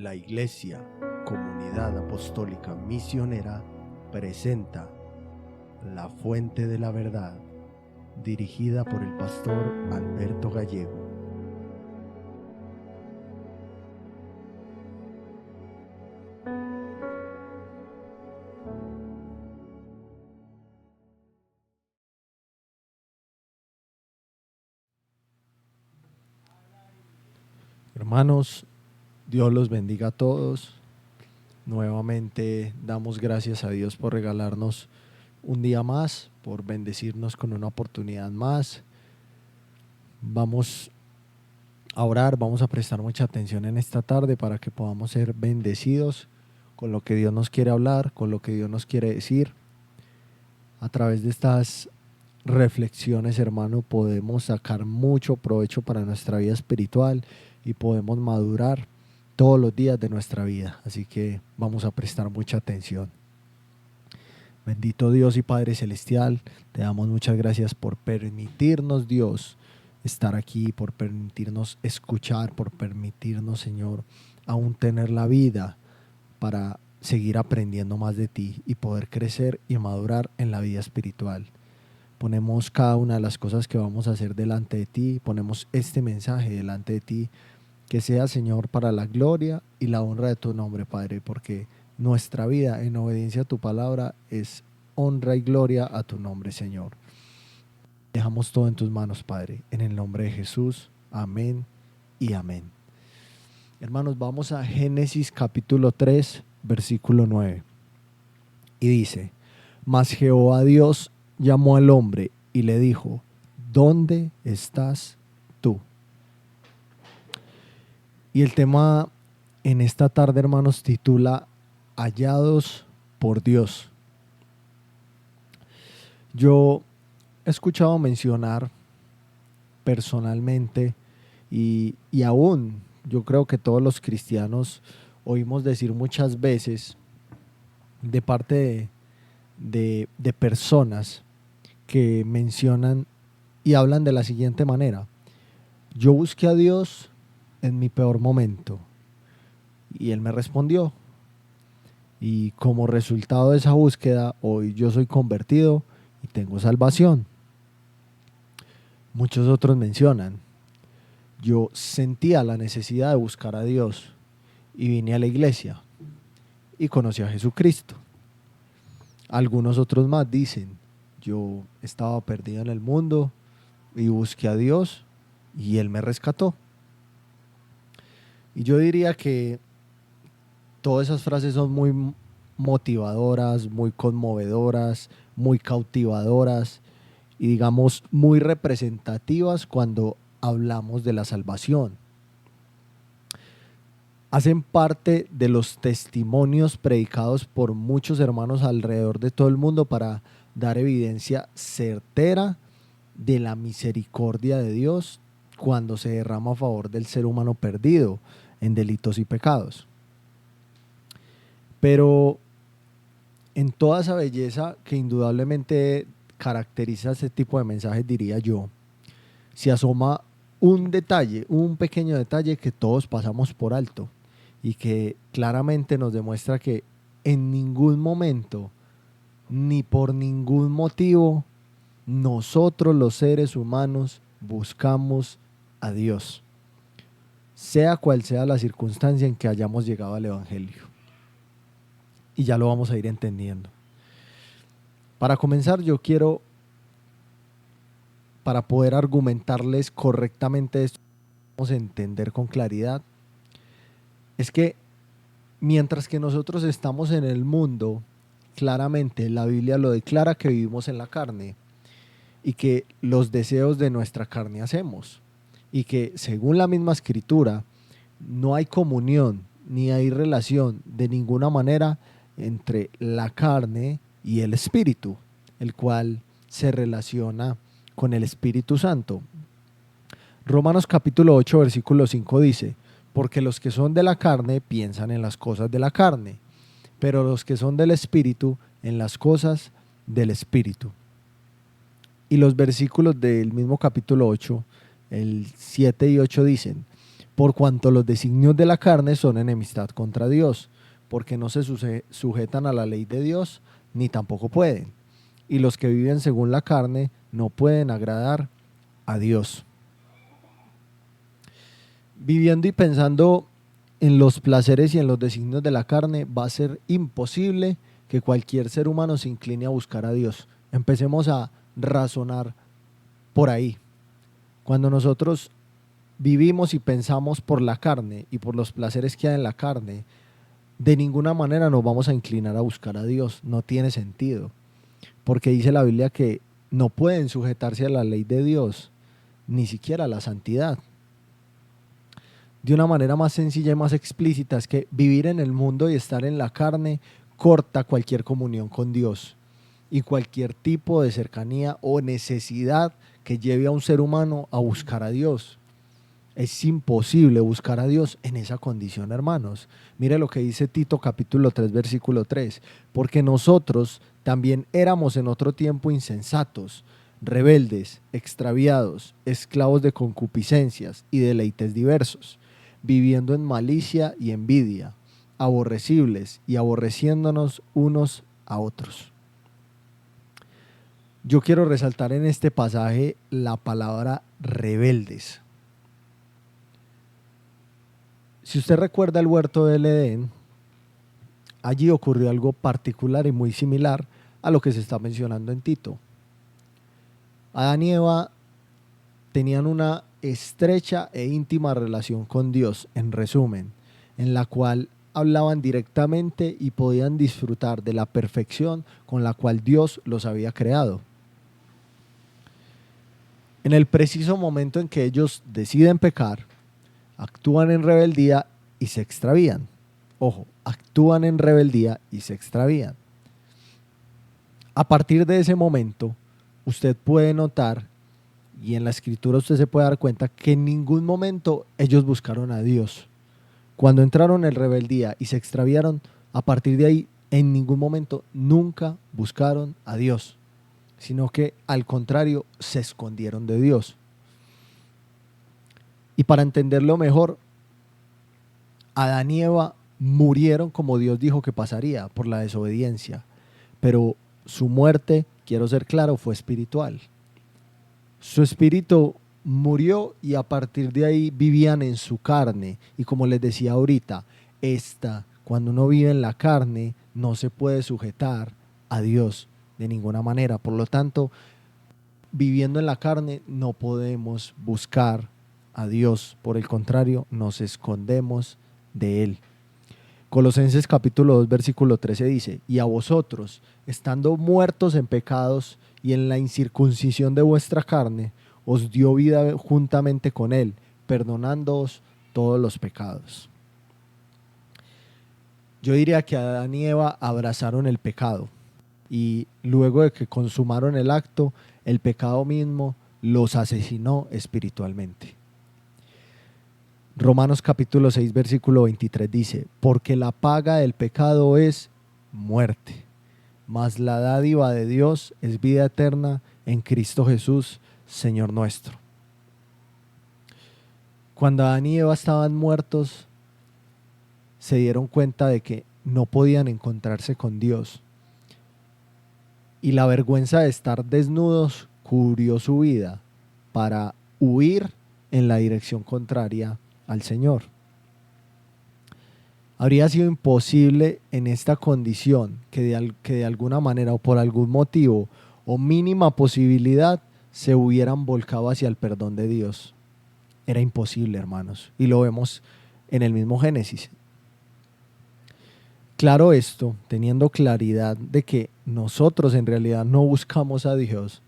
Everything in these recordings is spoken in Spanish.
La Iglesia, Comunidad Apostólica Misionera, presenta La Fuente de la Verdad, dirigida por el pastor Alberto Gallego. Hermanos, Dios los bendiga a todos. Nuevamente damos gracias a Dios por regalarnos un día más, por bendecirnos con una oportunidad más. Vamos a orar, vamos a prestar mucha atención en esta tarde para que podamos ser bendecidos con lo que Dios nos quiere hablar, con lo que Dios nos quiere decir. A través de estas reflexiones, hermano, podemos sacar mucho provecho para nuestra vida espiritual y podemos madurar todos los días de nuestra vida. Así que vamos a prestar mucha atención. Bendito Dios y Padre Celestial, te damos muchas gracias por permitirnos, Dios, estar aquí, por permitirnos escuchar, por permitirnos, Señor, aún tener la vida para seguir aprendiendo más de ti y poder crecer y madurar en la vida espiritual. Ponemos cada una de las cosas que vamos a hacer delante de ti, ponemos este mensaje delante de ti, que sea, Señor, para la gloria y la honra de tu nombre, Padre, porque nuestra vida en obediencia a tu palabra es honra y gloria a tu nombre, Señor. Dejamos todo en tus manos, Padre, en el nombre de Jesús. Amén y amén. Hermanos, vamos a Génesis capítulo 3, versículo 9. Y dice: Mas Jehová Dios llamó al hombre y le dijo: ¿Dónde estás tú? Y el tema en esta tarde, hermanos, titula Hallados por Dios. Yo he escuchado mencionar personalmente y aún yo creo que todos los cristianos oímos decir muchas veces de parte de personas que mencionan y hablan de la siguiente manera: yo busqué a Dios en mi peor momento y Él me respondió, y como resultado de esa búsqueda hoy yo soy convertido y tengo salvación. Muchos otros mencionan: yo sentía la necesidad de buscar a Dios y vine a la iglesia y conocí a Jesucristo. Algunos otros más dicen: yo estaba perdido en el mundo y busqué a Dios y Él me rescató. Y yo diría que todas esas frases son muy motivadoras, muy conmovedoras, muy cautivadoras y, digamos, muy representativas cuando hablamos de la salvación. Hacen parte de los testimonios predicados por muchos hermanos alrededor de todo el mundo para dar evidencia certera de la misericordia de Dios cuando se derrama a favor del ser humano perdido en delitos y pecados. Pero en toda esa belleza que indudablemente caracteriza este tipo de mensajes, diría yo, se asoma un detalle, un pequeño detalle que todos pasamos por alto y que claramente nos demuestra que en ningún momento ni por ningún motivo nosotros los seres humanos buscamos a Dios, sea cual sea la circunstancia en que hayamos llegado al Evangelio. Y ya lo vamos a ir entendiendo. Para comenzar, yo quiero, para poder argumentarles correctamente esto, vamos a entender con claridad, es que mientras que nosotros estamos en el mundo, claramente la Biblia lo declara que vivimos en la carne y que los deseos de nuestra carne hacemos, y que según la misma escritura no hay comunión ni hay relación de ninguna manera entre la carne y el espíritu, el cual se relaciona con el Espíritu Santo. Romanos capítulo 8 versículo 5 dice: porque los que son de la carne piensan en las cosas de la carne, pero los que son del Espíritu en las cosas del Espíritu. Y los versículos del mismo capítulo 8, el 7 y 8 dicen: por cuanto los designios de la carne son enemistad contra Dios, porque no se sujetan a la ley de Dios, ni tampoco pueden. Y los que viven según la carne no pueden agradar a Dios. Viviendo y pensando en los placeres y en los designios de la carne, va a ser imposible que cualquier ser humano se incline a buscar a Dios. Empecemos a razonar por ahí. Cuando nosotros vivimos y pensamos por la carne y por los placeres que hay en la carne, de ninguna manera nos vamos a inclinar a buscar a Dios. No tiene sentido. Porque dice la Biblia que no pueden sujetarse a la ley de Dios, ni siquiera a la santidad. De una manera más sencilla y más explícita, es que vivir en el mundo y estar en la carne corta cualquier comunión con Dios y cualquier tipo de cercanía o necesidad que lleve a un ser humano a buscar a Dios. Es imposible buscar a Dios en esa condición, hermanos. Mire lo que dice Tito capítulo 3, versículo 3. Porque nosotros también éramos en otro tiempo insensatos, rebeldes, extraviados, esclavos de concupiscencias y deleites diversos, viviendo en malicia y envidia, aborrecibles y aborreciéndonos unos a otros. Yo quiero resaltar en este pasaje la palabra rebeldes. Si usted recuerda el huerto del Edén, allí ocurrió algo particular y muy similar a lo que se está mencionando en Tito. Adán y Eva tenían una estrecha e íntima relación con Dios, en resumen, en la cual hablaban directamente y podían disfrutar de la perfección con la cual Dios los había creado. En el preciso momento en que ellos deciden pecar, actúan en rebeldía y se extravían. Ojo, actúan en rebeldía y se extravían. A partir de ese momento, usted puede notar, y en la escritura usted se puede dar cuenta, que en ningún momento ellos buscaron a Dios. Cuando entraron en rebeldía y se extraviaron, a partir de ahí, en ningún momento, nunca buscaron a Dios, sino que al contrario, se escondieron de Dios. Y para entenderlo mejor, Adán y Eva murieron como Dios dijo que pasaría, por la desobediencia. Pero su muerte, quiero ser claro, fue espiritual. Su espíritu murió y a partir de ahí vivían en su carne. Y como les decía ahorita, cuando uno vive en la carne, no se puede sujetar a Dios de ninguna manera. Por lo tanto, viviendo en la carne, no podemos buscar a Dios. Por el contrario, nos escondemos de Él. Colosenses capítulo 2, versículo 13 dice: y a vosotros, estando muertos en pecados y en la incircuncisión de vuestra carne, os dio vida juntamente con Él, perdonándoos todos los pecados. Yo diría que Adán y Eva abrazaron el pecado y luego de que consumaron el acto, el pecado mismo los asesinó espiritualmente. Romanos capítulo 6, versículo 23 dice: porque la paga del pecado es muerte, mas la dádiva de Dios es vida eterna en Cristo Jesús, Señor nuestro. Cuando Adán y Eva estaban muertos, se dieron cuenta de que no podían encontrarse con Dios. Y la vergüenza de estar desnudos cubrió su vida para huir en la dirección contraria al Señor. Habría sido imposible en esta condición que de alguna manera o por algún motivo o mínima posibilidad se hubieran volcado hacia el perdón de Dios. Era imposible, hermanos, y lo vemos en el mismo Génesis. Claro esto, teniendo claridad de que nosotros en realidad no buscamos a Dios,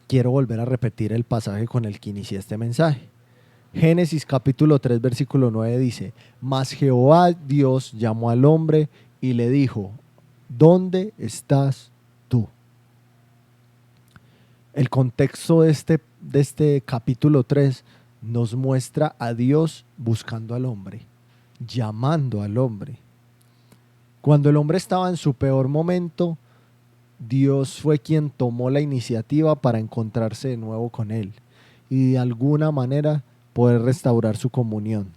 quiero volver a repetir el pasaje con el que inicié este mensaje. Génesis capítulo 3, versículo 9 dice: mas Jehová Dios llamó al hombre y le dijo: ¿dónde estás tú? El contexto de este capítulo 3 nos muestra a Dios buscando al hombre, llamando al hombre. Cuando el hombre estaba en su peor momento, Dios fue quien tomó la iniciativa para encontrarse de nuevo con él y de alguna manera poder restaurar su comunión.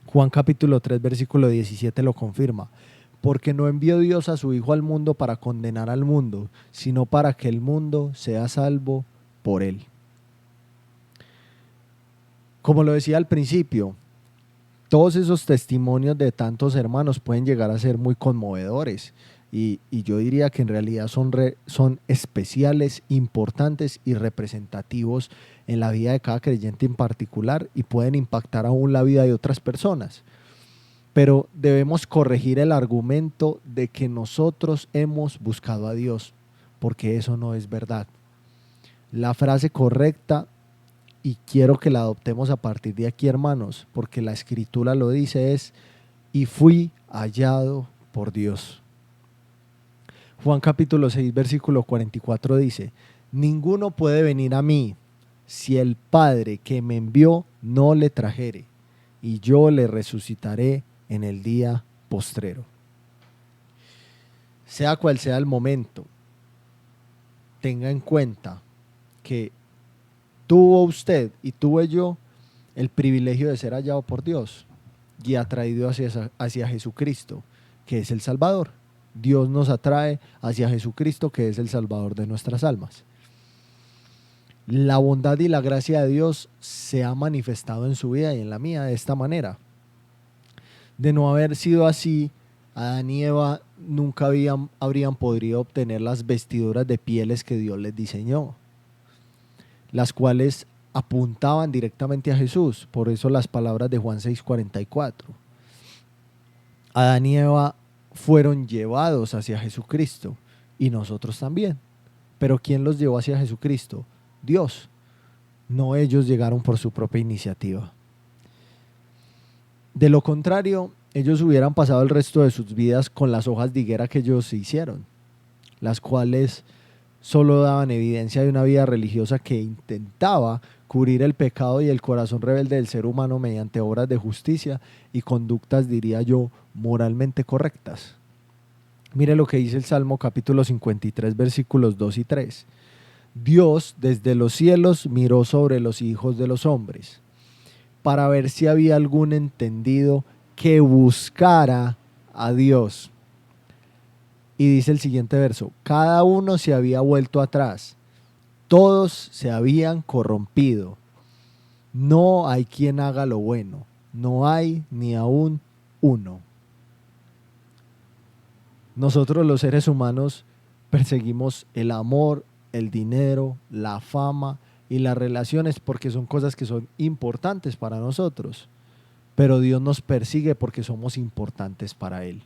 Juan capítulo 3 versículo 17 lo confirma. Porque no envió Dios a su Hijo al mundo para condenar al mundo, sino para que el mundo sea salvo por él. Como lo decía al principio, todos esos testimonios de tantos hermanos pueden llegar a ser muy conmovedores y yo diría que en realidad son especiales, importantes y representativos en la vida de cada creyente en particular y pueden impactar aún la vida de otras personas. Pero debemos corregir el argumento de que nosotros hemos buscado a Dios, porque eso no es verdad. La frase correcta, y quiero que la adoptemos a partir de aquí, hermanos, porque la Escritura lo dice, es: y fui hallado por Dios. Juan capítulo 6, versículo 44 dice: ninguno puede venir a mí si el Padre que me envió no le trajere, y yo le resucitaré en el día postrero. Sea cual sea el momento, tenga en cuenta que tuvo usted y tuve yo el privilegio de ser hallado por Dios y atraído hacia Jesucristo, que es el Salvador. Dios nos atrae hacia Jesucristo, que es el Salvador de nuestras almas. La bondad y la gracia de Dios se ha manifestado en su vida y en la mía de esta manera. De no haber sido así, Adán y Eva nunca habrían podido obtener las vestiduras de pieles que Dios les diseñó, las cuales apuntaban directamente a Jesús. Por eso las palabras de Juan 6:44. Adán y Eva fueron llevados hacia Jesucristo y nosotros también. Pero ¿quién los llevó hacia Jesucristo? Dios. No ellos llegaron por su propia iniciativa. De lo contrario, ellos hubieran pasado el resto de sus vidas con las hojas de higuera que ellos se hicieron, las cuales solo daban evidencia de una vida religiosa que intentaba cubrir el pecado y el corazón rebelde del ser humano mediante obras de justicia y conductas, diría yo, moralmente correctas. Mire lo que dice el Salmo capítulo 53, versículos 2 y 3. Dios desde los cielos miró sobre los hijos de los hombres para ver si había algún entendido que buscara a Dios. Y dice el siguiente verso: cada uno se había vuelto atrás, todos se habían corrompido. No hay quien haga lo bueno, no hay ni aún uno. Nosotros los seres humanos perseguimos el amor, el dinero, la fama y las relaciones porque son cosas que son importantes para nosotros. Pero Dios nos persigue porque somos importantes para Él.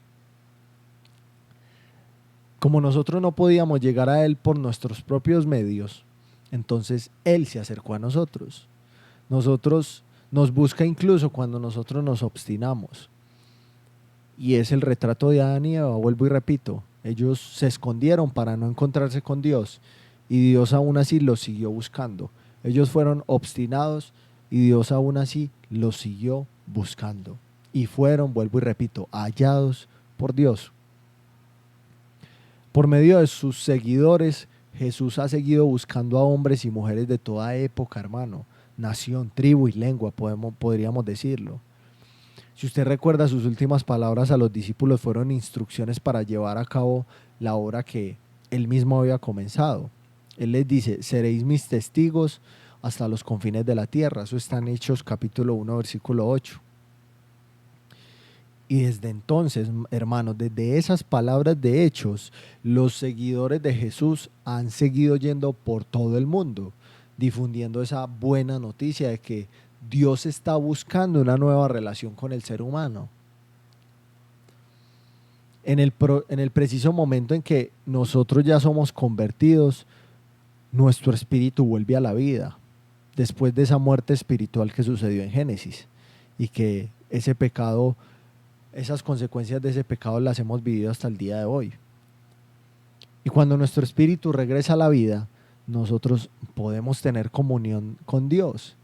Como nosotros no podíamos llegar a Él por nuestros propios medios, entonces Él se acercó a nosotros. Nos busca incluso cuando nosotros nos obstinamos. Y es el retrato de Adán y Eva, vuelvo y repito. Ellos se escondieron para no encontrarse con Dios y Dios aún así los siguió buscando. Ellos fueron obstinados y Dios aún así los siguió buscando. Y fueron, vuelvo y repito, hallados por Dios. Por medio de sus seguidores, Jesús ha seguido buscando a hombres y mujeres de toda época, hermano, nación, tribu y lengua, podríamos decirlo. Si usted recuerda, sus últimas palabras a los discípulos fueron instrucciones para llevar a cabo la obra que él mismo había comenzado. Él les dice: seréis mis testigos hasta los confines de la tierra. Eso está en Hechos capítulo 1, versículo 8. Y desde entonces, hermanos, desde esas palabras de Hechos, los seguidores de Jesús han seguido yendo por todo el mundo, difundiendo esa buena noticia de que Dios está buscando una nueva relación con el ser humano. En el preciso momento en que nosotros ya somos convertidos, nuestro espíritu vuelve a la vida, después de esa muerte espiritual que sucedió en Génesis, y que ese pecado, esas consecuencias de ese pecado las hemos vivido hasta el día de hoy. Y cuando nuestro espíritu regresa a la vida, nosotros podemos tener comunión con Dios.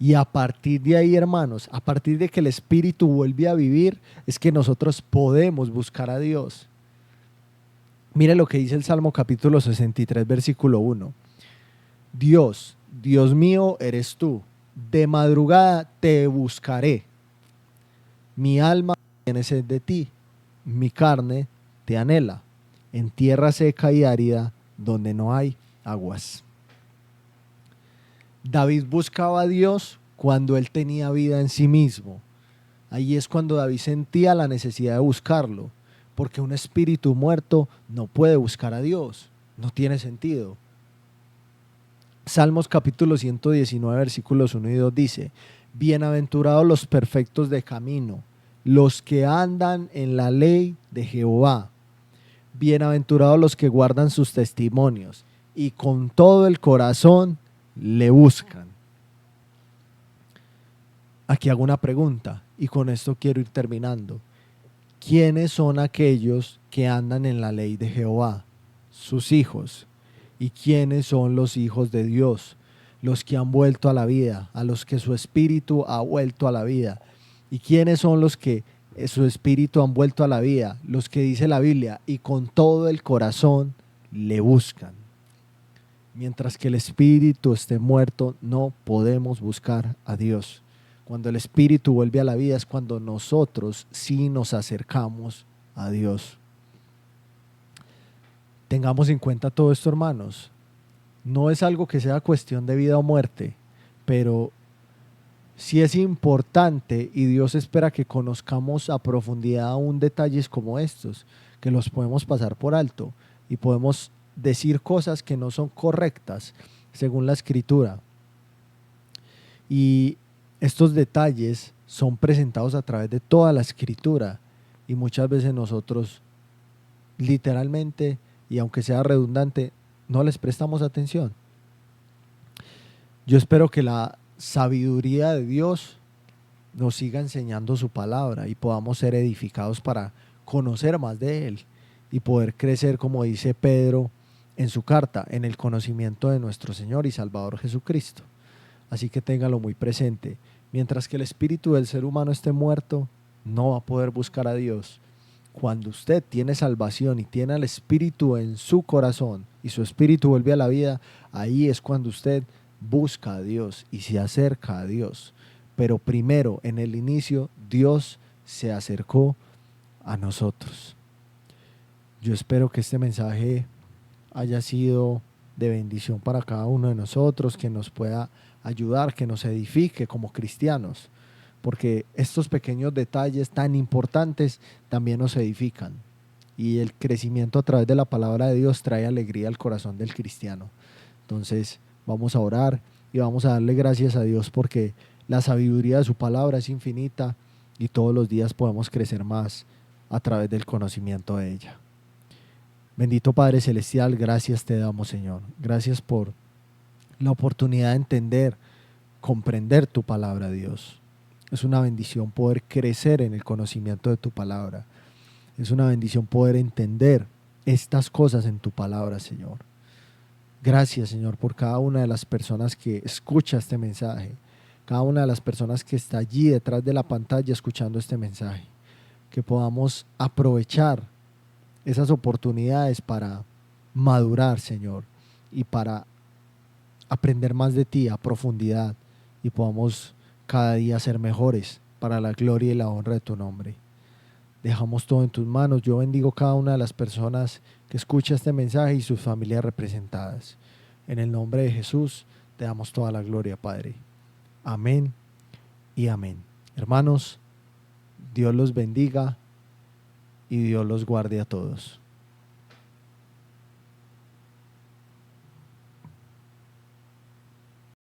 Y a partir de ahí, hermanos, a partir de que el espíritu vuelve a vivir, es que nosotros podemos buscar a Dios. Mire lo que dice el Salmo capítulo 63, versículo 1. Dios, Dios mío, eres tú, De madrugada te buscaré. Mi alma tiene sed de ti, mi carne te anhela, en tierra seca y árida donde no hay aguas. David buscaba a Dios cuando él tenía vida en sí mismo. Ahí es cuando David sentía la necesidad de buscarlo, porque un espíritu muerto no puede buscar a Dios, no tiene sentido. Salmos capítulo 119 versículos 1 y 2 dice: bienaventurados los perfectos de camino, los que andan en la ley de Jehová. Bienaventurados los que guardan sus testimonios y con todo el corazón le buscan. Aquí hago una pregunta y con esto quiero ir terminando. ¿Quiénes son aquellos que andan en la ley de Jehová? Sus hijos. ¿Y quiénes son los hijos de Dios? Los que han vuelto a la vida, a los que su espíritu ha vuelto a la vida. ¿Y quiénes son los que su espíritu han vuelto a la vida? Los que dice la Biblia, y con todo el corazón le buscan. Mientras que el espíritu esté muerto, no podemos buscar a Dios. Cuando el espíritu vuelve a la vida es cuando nosotros sí nos acercamos a Dios. Tengamos en cuenta todo esto, hermanos. No es algo que sea cuestión de vida o muerte, pero sí es importante y Dios espera que conozcamos a profundidad aún detalles como estos, que los podemos pasar por alto y podemos decir cosas que no son correctas según la Escritura. Y estos detalles son presentados a través de toda la Escritura y muchas veces nosotros literalmente, y aunque sea redundante, no les prestamos atención. Yo espero que la sabiduría de Dios nos siga enseñando su palabra y podamos ser edificados para conocer más de Él y poder crecer, como dice Pedro en su carta, en el conocimiento de nuestro Señor y Salvador Jesucristo. Así que téngalo muy presente. Mientras que el espíritu del ser humano esté muerto, no va a poder buscar a Dios. Cuando usted tiene salvación y tiene al espíritu en su corazón y su espíritu vuelve a la vida, ahí es cuando usted busca a Dios y se acerca a Dios. Pero primero, en el inicio, Dios se acercó a nosotros. Yo espero que este mensaje haya sido de bendición para cada uno de nosotros, que nos pueda ayudar, que nos edifique como cristianos, porque estos pequeños detalles tan importantes también nos edifican, y el crecimiento a través de la palabra de Dios trae alegría al corazón del cristiano. Entonces vamos a orar y vamos a darle gracias a Dios porque la sabiduría de su palabra es infinita y todos los días podemos crecer más a través del conocimiento de ella. Bendito Padre Celestial, gracias te damos, Señor. Gracias por la oportunidad de entender, comprender tu palabra, Dios. Es una bendición poder crecer en el conocimiento de tu palabra. Es una bendición poder entender estas cosas en tu palabra, Señor. Gracias, Señor, por cada una de las personas que escucha este mensaje, cada una de las personas que está allí detrás de la pantalla escuchando este mensaje. Que podamos aprovechar esas oportunidades para madurar, Señor, y para aprender más de ti a profundidad y podamos cada día ser mejores para la gloria y la honra de tu nombre. Dejamos todo en tus manos. Yo bendigo cada una de las personas que escucha este mensaje y sus familias representadas. En el nombre de Jesús te damos toda la gloria, Padre. Amén y amén. Hermanos, Dios los bendiga y Dios los guarde a todos.